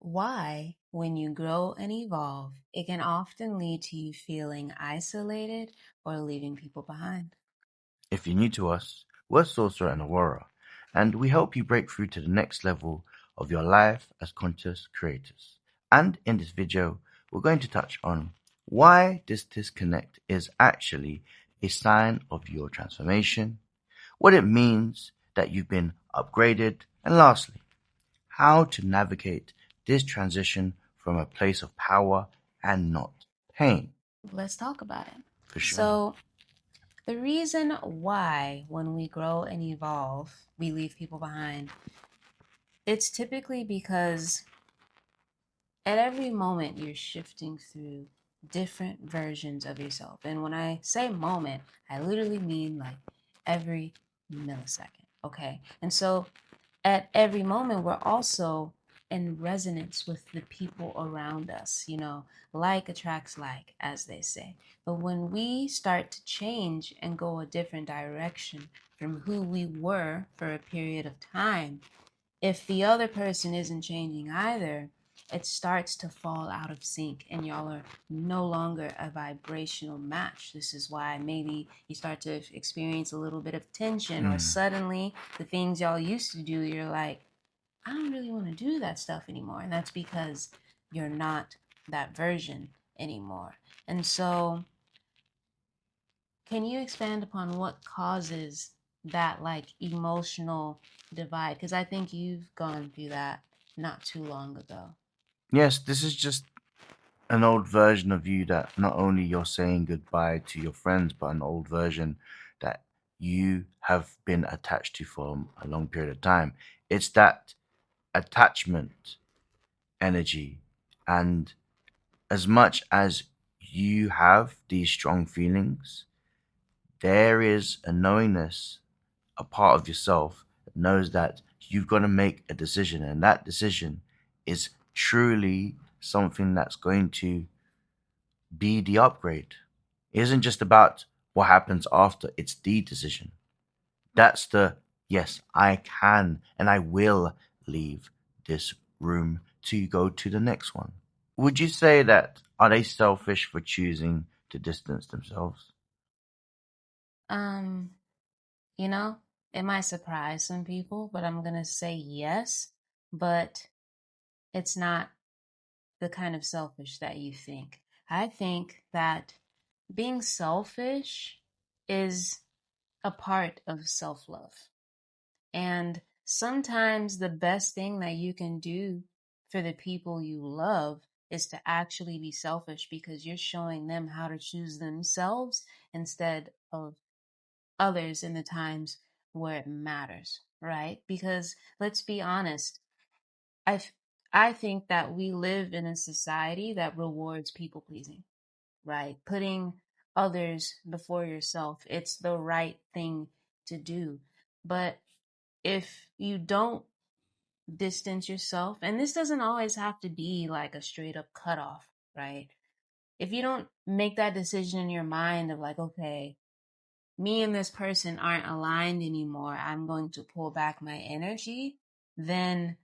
Why, when you grow and evolve, it can often lead to you feeling isolated or leaving people behind. If you're new to us, we're Sorcerer and Aurora, and we help you break through to the next level of your life as conscious creators. And in this video, we're going to touch on why this disconnect is actually a sign of your transformation, what it means that you've been upgraded, and lastly, how to navigate this transition from a place of power and not pain. Let's talk about it. For sure. So, the reason why when we grow and evolve, we leave people behind, it's typically because at every moment you're shifting through different versions of yourself. And when I say moment, I literally mean like every millisecond. Okay. And so at every moment, we're also in resonance with the people around us. Like attracts like, as they say. But when we start to change and go a different direction from who we were for a period of time, if the other person isn't changing either, it starts to fall out of sync and y'all are no longer a vibrational match. This is why maybe you start to experience a little bit of tension, or suddenly the things y'all used to do, you're like, I don't really want to do that stuff anymore. And that's because you're not that version anymore. And so, can you expand upon what causes that like emotional divide? Because I think you've gone through that not too long ago. Yes, this is just an old version of you that not only you're saying goodbye to your friends, but an old version that you have been attached to for a long period of time. It's that attachment energy. And as much as you have these strong feelings, there is a knowingness, a part of yourself that knows that you've got to make a decision. And that decision is truly something that's going to be the upgrade. It isn't just about what happens after, it's the decision. That's the yes, I can and I will leave this room to go to the next one. Would you say that are they selfish for choosing to distance themselves? Um, you know, it might surprise some people, but I'm gonna say yes, but it's not the kind of selfish that you think. I think that being selfish is a part of self love. And sometimes the best thing that you can do for the people you love is to actually be selfish, because you're showing them how to choose themselves instead of others in the times where it matters, right? Because let's be honest, I I think that we live in a society that rewards people pleasing, right? Putting others before yourself. It's the right thing to do. But if you don't distance yourself, and this doesn't always have to be like a straight up cutoff, right? If you don't make that decision in your mind of like, okay, me and this person aren't aligned anymore, I'm going to pull back my energy, then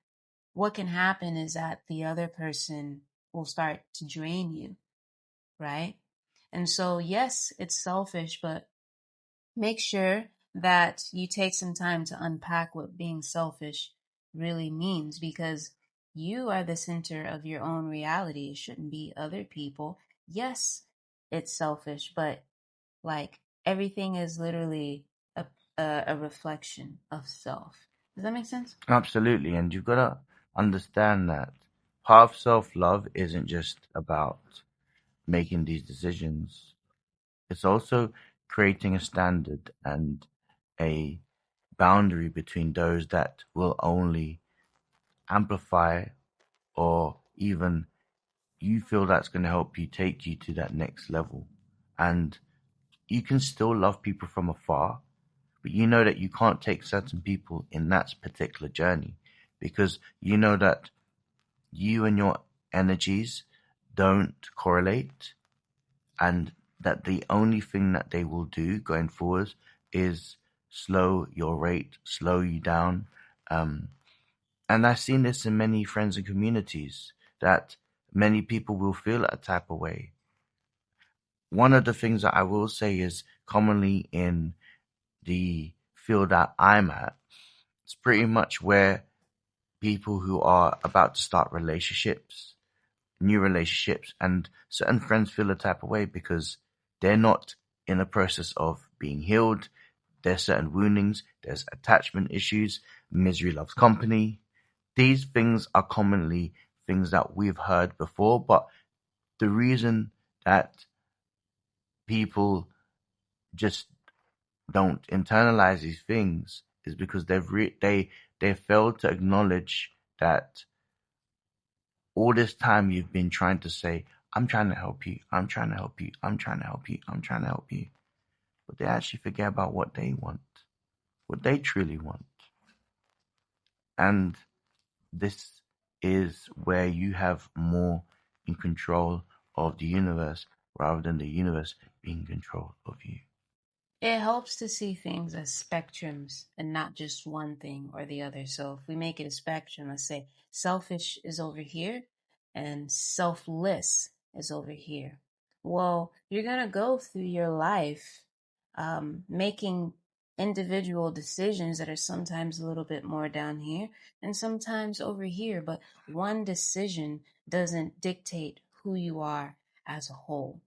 what can happen is that the other person will start to drain you, right? And so, yes, it's selfish, but make sure that you take some time to unpack what being selfish really means, because you are the center of your own reality. It shouldn't be other people. Yes, it's selfish, but like everything is literally a reflection of self. Does that make sense? Absolutely. And you've got to understand that part of self love isn't just about making these decisions, it's also creating a standard and a boundary between those that will only amplify or even you feel that's going to help you take you to that next level. And you can still love people from afar, but you know that you can't take certain people in that particular journey because you know that you and your energies don't correlate, and that the only thing that they will do going forward is slow your rate, slow you down, um, And I've seen this in many friends and communities that many people will feel a type of way. One of the things that I will say is commonly in the field that I'm at, it's pretty much where people who are about to start relationships, new relationships, and certain friends feel a type of way because they're not in a process of being healed. There's certain woundings, there's attachment issues, misery loves company. These things are commonly things that we've heard before, but the reason that people just don't internalize these things is because they failed to acknowledge that all this time you've been trying to say, I'm trying to help you, I'm trying to help you, I'm trying to help you, I'm trying to help you. But they actually forget about what they want, what they truly want. And this is where you have more in control of the universe rather than the universe being in control of you. It helps to see things as spectrums and not just one thing or the other. So if we make it a spectrum, let's say selfish is over here and selfless is over here. Well, you're going to go through your life making individual decisions that are sometimes a little bit more down here and sometimes over here. But one decision doesn't dictate who you are as a whole.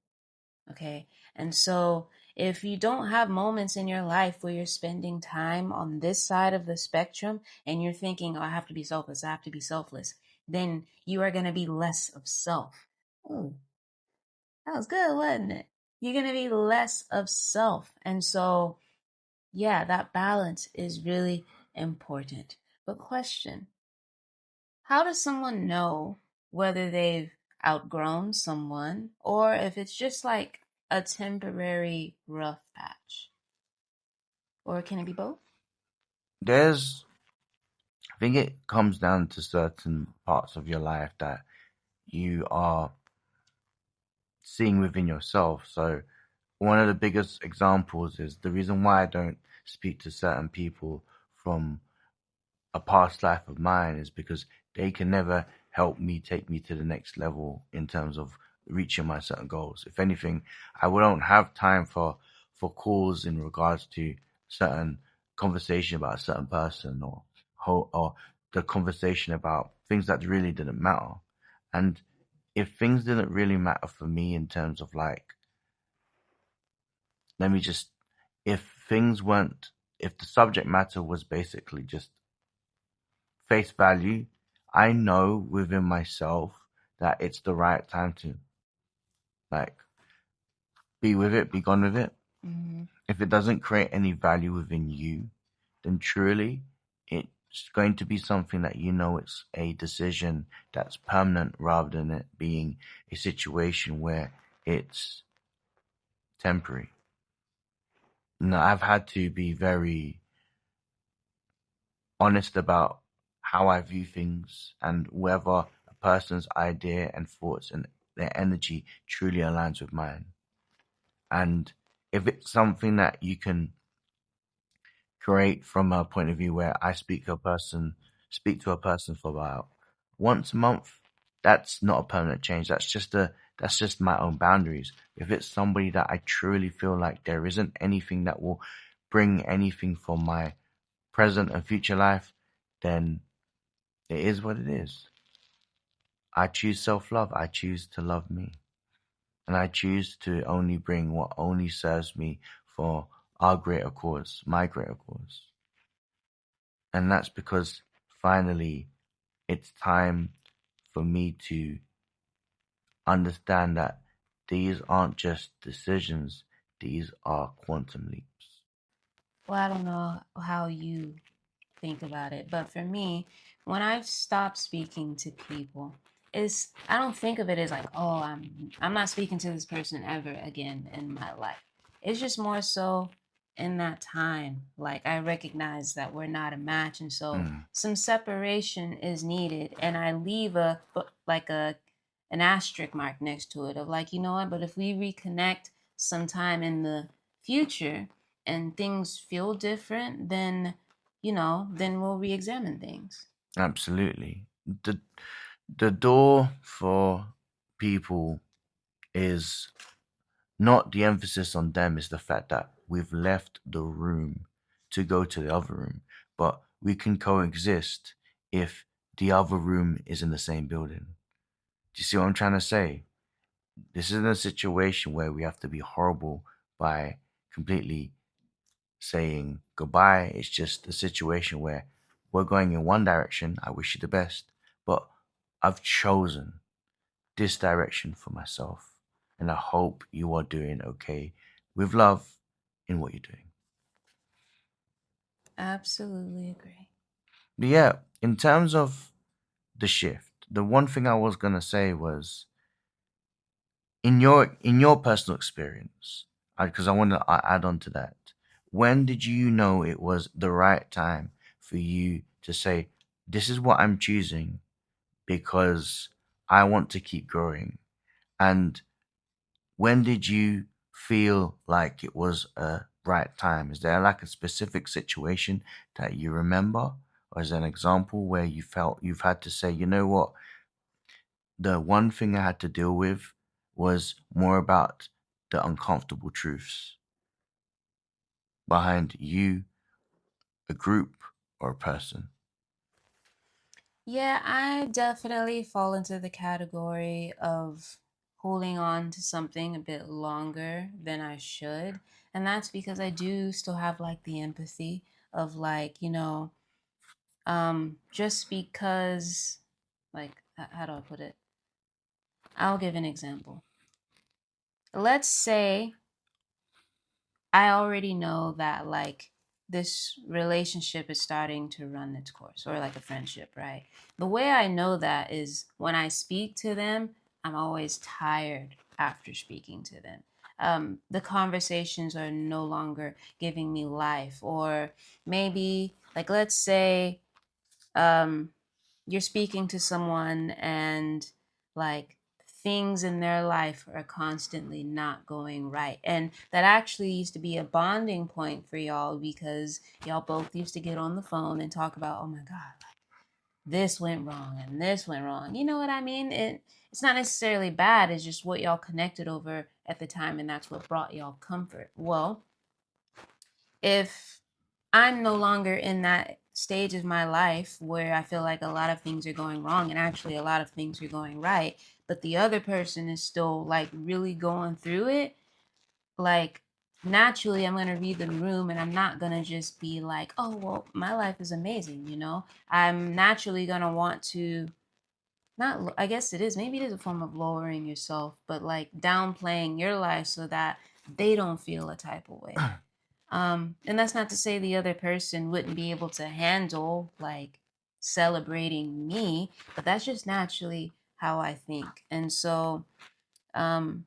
Okay. And so if you don't have moments in your life where you're spending time on this side of the spectrum and you're thinking, oh, I have to be selfless, I have to be selfless, then you are going to be less of self. Ooh, that was good, wasn't it? You're going to be less of self. And so, yeah, that balance is really important. But question, how does someone know whether they've outgrown someone or if it's just like a temporary rough patch? Or can it be both? There's, I think it comes down to certain parts of your life that you are seeing within yourself. So, one of the biggest examples is the reason why I don't speak to certain people from a past life of mine is because they can never help me take me to the next level in terms of reaching my certain goals. If anything, I won't have time for calls in regards to certain conversation about a certain person or the conversation about things that really didn't matter. And if things didn't really matter for me in terms of like, let me just, if things weren't, if the subject matter was basically just face value, I know within myself that it's the right time to like be with it, be gone with it. Mm-hmm. If it doesn't create any value within you, then truly it's going to be something that you know it's a decision that's permanent rather than it being a situation where it's temporary. No, I've had to be very honest about how I view things and whether a person's idea and thoughts and their energy truly aligns with mine. And if it's something that you can create from a point of view where I speak to a person for about once a month, that's not a permanent change. That's just my own boundaries. If it's somebody that I truly feel like there isn't anything that will bring anything for my present and future life, then it is what it is. I choose self love. I choose to love me. And I choose to only bring what only serves me for our greater cause, my greater cause. And that's because finally it's time for me to understand that these aren't just decisions, these are quantum leaps. Well, I don't know how you think about it. But for me, when I've stopped speaking to people, is I don't think of it as like, oh, I'm not speaking to this person ever again in my life. It's just more so in that time, like I recognize that we're not a match, and so Mm. some separation is needed, and I leave like a an asterisk mark next to it of like, you know what? But if we reconnect sometime in the future and things feel different, then then we'll re-examine things. Absolutely. The the door for people is not the emphasis on them, is the fact that we've left the room to go to the other room. But we can coexist if the other room is in the same building. Do you see what I'm trying to say? This isn't a situation where we have to be horrible by completely saying goodbye. It's just a situation where we're going in one direction. I wish you the best, but I've chosen this direction for myself. And I hope you are doing okay with love in what you're doing. Absolutely agree. But yeah, in terms of the shift, the one thing I was gonna say was in your personal experience, because I want to add on to that. When did you know it was the right time for you to say, "This is what I'm choosing because I want to keep growing"? And when did you feel like it was a right time? Is there like a specific situation that you remember, or is there an example where you felt you've had to say, you know what, the one thing I had to deal with was more about the uncomfortable truths behind you, a group, or a person? Yeah, I definitely fall into the category of holding on to something a bit longer than I should. And that's because I do still have like the empathy of like, just because, like, how do I put it? I'll give an example. Let's say I already know that like this relationship is starting to run its course, or like a friendship, right? The way I know that is when I speak to them, I'm always tired after speaking to them. The conversations are no longer giving me life, or maybe like let's say um, you're speaking to someone and like things in their life are constantly not going right. And that actually used to be a bonding point for y'all because y'all both used to get on the phone and talk about, oh my God, this went wrong and this went wrong. You know what I mean? It's not necessarily bad, it's just what y'all connected over at the time, and that's what brought y'all comfort. Well, if I'm no longer in that stage of my life where I feel like a lot of things are going wrong and actually a lot of things are going right, but the other person is still like really going through it, like naturally I'm going to read the room and I'm not going to just be like, oh, well, my life is amazing, you know? I'm naturally going to want to not, I guess it is, maybe it is a form of lowering yourself, but like downplaying your life so that they don't feel a type of way. And that's not to say the other person wouldn't be able to handle like celebrating me, but that's just naturally how I think. And so, um,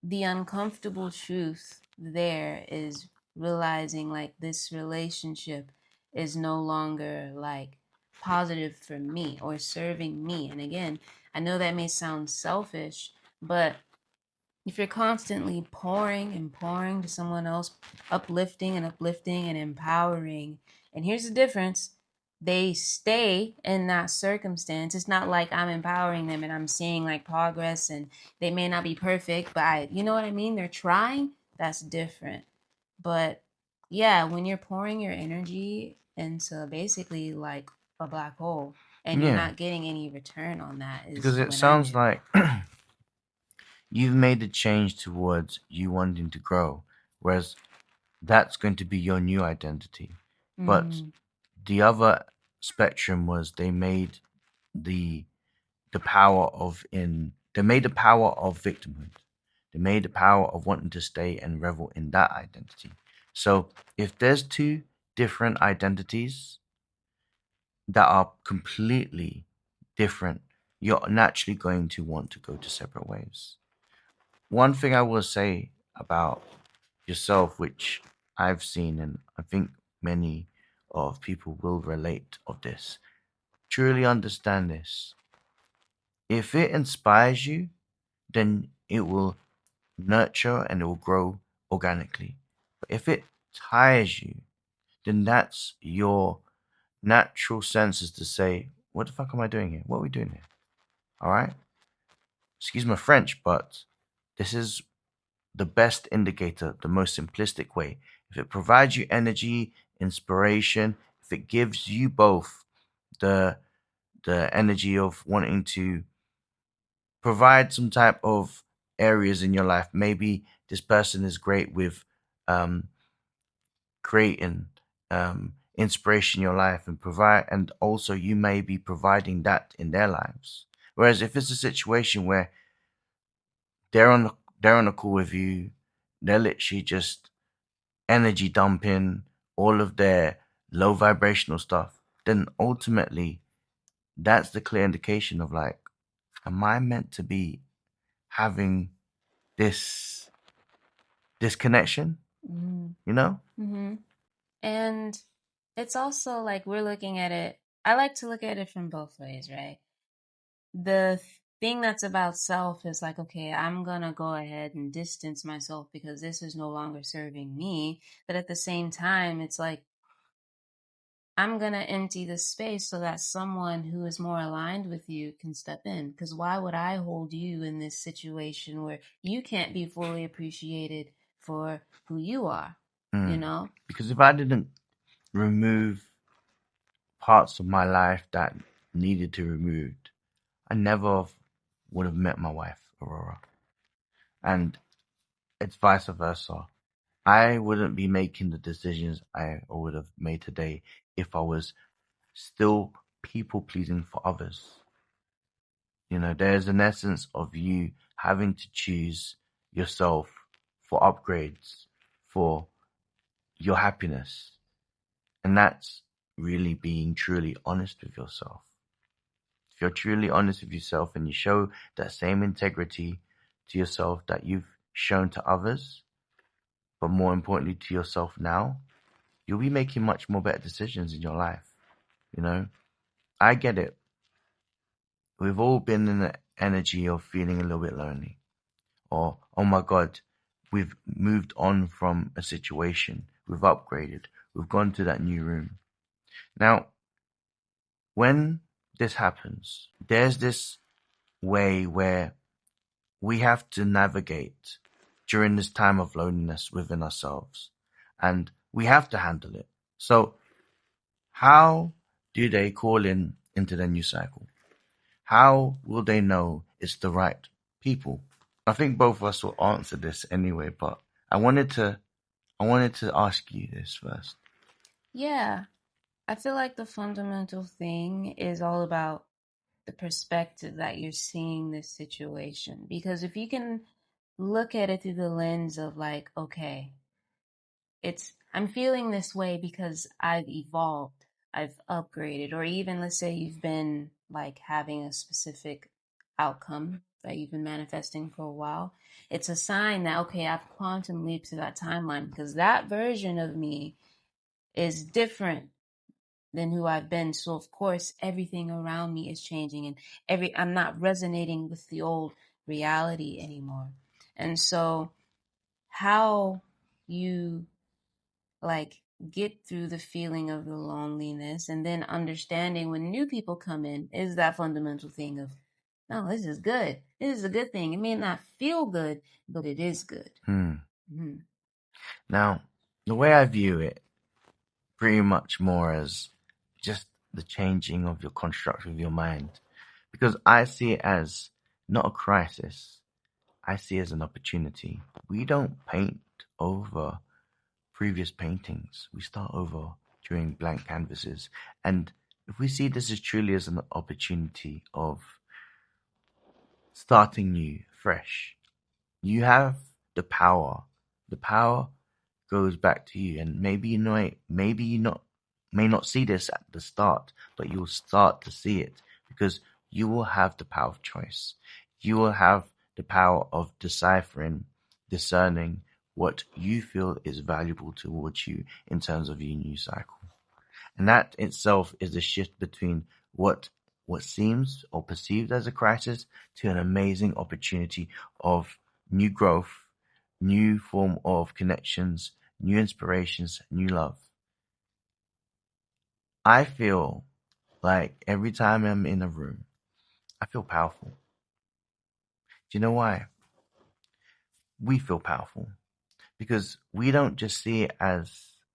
the uncomfortable truth there is realizing like this relationship is no longer like positive for me or serving me. And again, I know that may sound selfish, but if you're constantly pouring and pouring to someone else, uplifting and empowering, and here's the difference, they stay in that circumstance. It's not like I'm empowering them and I'm seeing like progress and they may not be perfect, but you know what I mean? They're trying. That's different. But yeah, when you're pouring your energy into basically like a black hole and you're Yeah, not getting any return on that because is it when I sounds knew. like you've made the change towards you wanting to grow, whereas that's going to be your new identity. But Mm. the other spectrum was the the power of in they made the power of victimhood. They made the power of wanting to stay and revel in that identity. So if there's two different identities that are completely different, you're naturally going to want to go to separate ways. One thing I will say about yourself, which I've seen, and I think many of people will relate of this, truly understand this. If it inspires you, then it will nurture and it will grow organically. But if it tires you, then that's your natural senses to say, what the fuck am I doing here? What are we doing here? All right. Excuse my French, but this is the best indicator, the most simplistic way. If it provides you energy, inspiration, if it gives you both the energy of wanting to provide some type of areas in your life. Maybe this person is great with um, creating inspiration in your life and provide, and also you may be providing that in their lives. Whereas if it's a situation where they're on the, they're on a call with you, they're literally just energy dumping all of their low vibrational stuff, then ultimately that's the clear indication of like, am I meant to be having this connection, Mm-hmm. you know? Mm-hmm. And it's also like we're looking at it. I like to look at it from both ways, right? The thing that's about self is like, okay, I'm gonna go ahead and distance myself because this is no longer serving me. But at the same time, it's like, I'm gonna empty the space so that someone who is more aligned with you can step in. Because why would I hold you in this situation where you can't be fully appreciated for who you are? You Mm. know? Because if I didn't remove parts of my life that needed to be removed, I never would have met my wife, Aurora. And it's vice versa. I wouldn't be making the decisions I would have made today if I was still people pleasing for others. You know, there's an essence of you having to choose yourself for upgrades, for your happiness. And that's really being truly honest with yourself. If you're truly honest with yourself and you show that same integrity to yourself that you've shown to others, but more importantly to yourself now, you'll be making much more better decisions in your life. You know, I get it. We've all been in the energy of feeling a little bit lonely. Or, oh my God, we've moved on from a situation. We've upgraded. We've gone to that new room. Now, when this happens, there's this way where we have to navigate during this time of loneliness within ourselves, and we have to handle it. So, how do they call in into the new cycle? How will they know it's the right people? I think both of us will answer this anyway, but I wanted to ask you this first. Yeah. I feel like the fundamental thing is all about the perspective that you're seeing this situation. Because if you can look at it through the lens of like, okay, I'm feeling this way because I've evolved, I've upgraded, or even let's say you've been like having a specific outcome that you've been manifesting for a while. It's a sign that, okay, I've quantum leaped to that timeline because that version of me is different than who I've been. So of course everything around me is changing and I'm not resonating with the old reality anymore. And so how you like get through the feeling of the loneliness and then understanding when new people come in is that fundamental thing of, no, this is good. This is a good thing. It may not feel good, but it is good. Hmm. Mm-hmm. Now, the way I view it, pretty much more as just the changing of your construct of your mind, because I see it as not a crisis. I see it as an opportunity. We don't paint over previous paintings. We start over during blank canvases. And if we see this as truly as an opportunity of starting new, fresh, you have the power. The power goes back to you. And maybe you not may not see this at the start, but you'll start to see it because you will have the power of choice. You will have the power of deciphering, discerning what you feel is valuable towards you in terms of your new cycle. And that itself is a shift between what seems or perceived as a crisis to an amazing opportunity of new growth, new form of connections, new inspirations, new love. I feel Like every time I'm in a room, I feel powerful. Do you know why? We feel powerful because we don't just see it as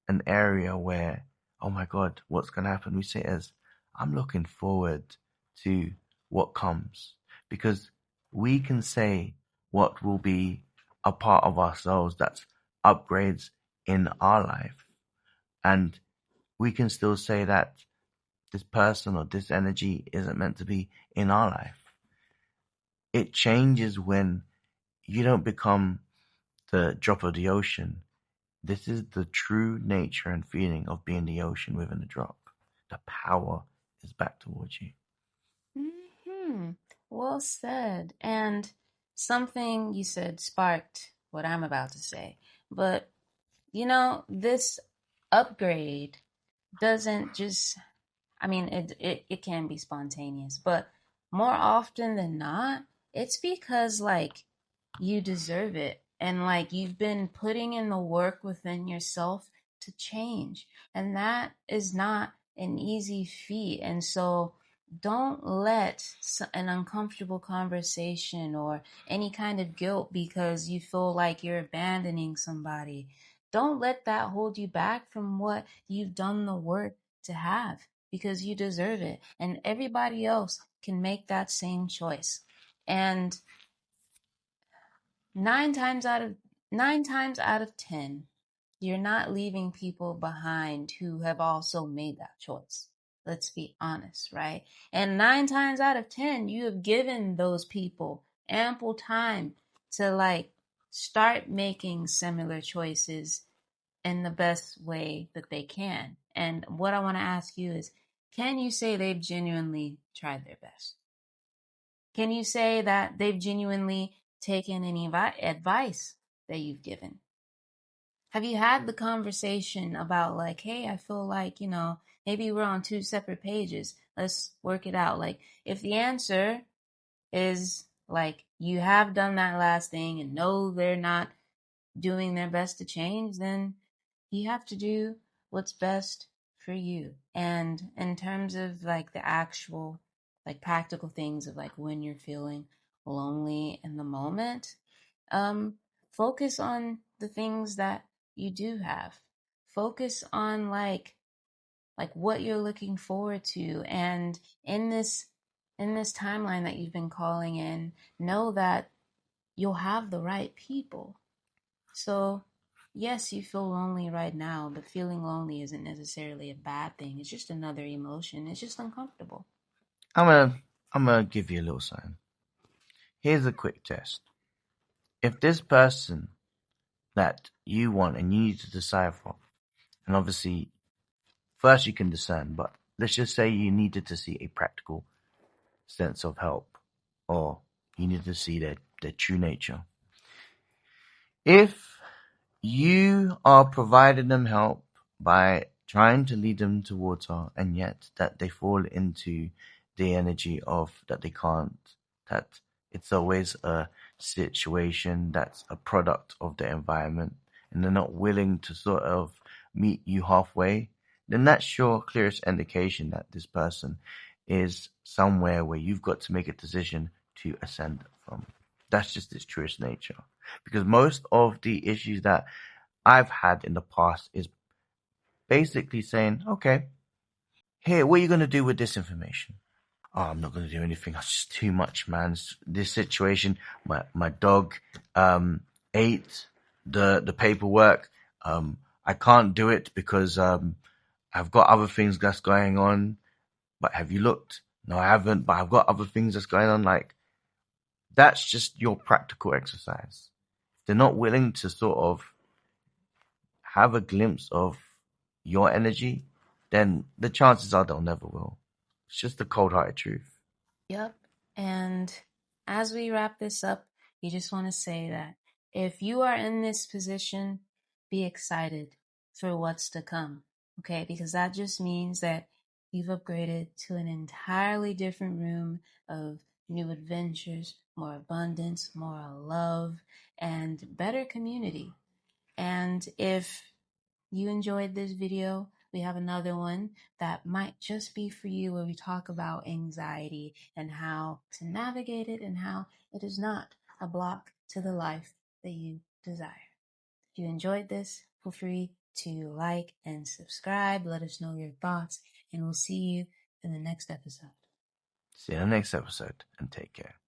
an area where, oh my God, what's going to happen? We see it as, I'm looking forward to what comes because we can say what will be a part of ourselves that's upgrades in our life. And we can still say that this person or this energy isn't meant to be in our life. It changes when you don't become the drop of the ocean. This is the true nature and feeling of being the ocean within a drop. The power is back towards you. Hmm. Well said. And something you said sparked what I'm about to say. But, this upgrade doesn't just, I mean, it can be spontaneous, but more often than not, it's because like you deserve it. And like you've been putting in the work within yourself to change. And that is not an easy feat. And so don't let an uncomfortable conversation or any kind of guilt because you feel like you're abandoning somebody. Don't let that hold you back from what you've done the work to have because you deserve it. And everybody else can make that same choice. And nine times out of 9 times out of 10, you're not leaving people behind who have also made that choice. Let's be honest, right? And 9 times out of 10, you have given those people ample time to like start making similar choices in the best way that they can. And what I want to ask you is, can you say they've genuinely tried their best? Can you say that they've genuinely taken any advice that you've given? Have you had the conversation about, like, hey, I feel like, maybe we're on two separate pages. Let's work it out. Like, if the answer is like you have done that last thing and no, they're not doing their best to change, then you have to do what's best for you. And in terms of like the actual, like practical things of like when you're feeling lonely in the moment, um, focus on the things that you do have. Focus on like what you're looking forward to, and in this timeline that you've been calling in, know that you'll have the right people. So, yes, you feel lonely right now, but feeling lonely isn't necessarily a bad thing. It's just another emotion. It's just uncomfortable. I'm gonna I'm gonna give you a little sign. Here's a quick test. If this person that you want and you need to decipher, and obviously first you can discern, but let's just say you needed to see a practical sense of help, or you need to see their true nature. If you are providing them help by trying to lead them towards her, and yet that they fall into the energy of that they can't, that it's always a situation that's a product of the environment, and they're not willing to sort of meet you halfway, then that's your clearest indication that this person is somewhere where you've got to make a decision to ascend from. That's just its truest nature. Because most of the issues that I've had in the past is basically saying, okay, here, what are you going to do with this information? Oh, I'm not going to do anything. That's just too much, man. This situation, my dog ate the paperwork. I can't do it because I've got other things that's going on. But have you looked? No, I haven't. But I've got other things that's going on. Like, that's just your practical exercise. They're not willing to sort of have a glimpse of your energy, then the chances are they'll never will. It's just the cold hearted truth. Yep. And as we wrap this up, you just want to say that if you are in this position, be excited for what's to come. Okay? Because that just means that you've upgraded to an entirely different room of new adventures, more abundance, more love, and better community. And if you enjoyed this video, we have another one that might just be for you where we talk about anxiety and how to navigate it and how it is not a block to the life that you desire. If you enjoyed this, feel free to like and subscribe. Let us know your thoughts, and we'll see you in the next episode. See you in the next episode, and take care.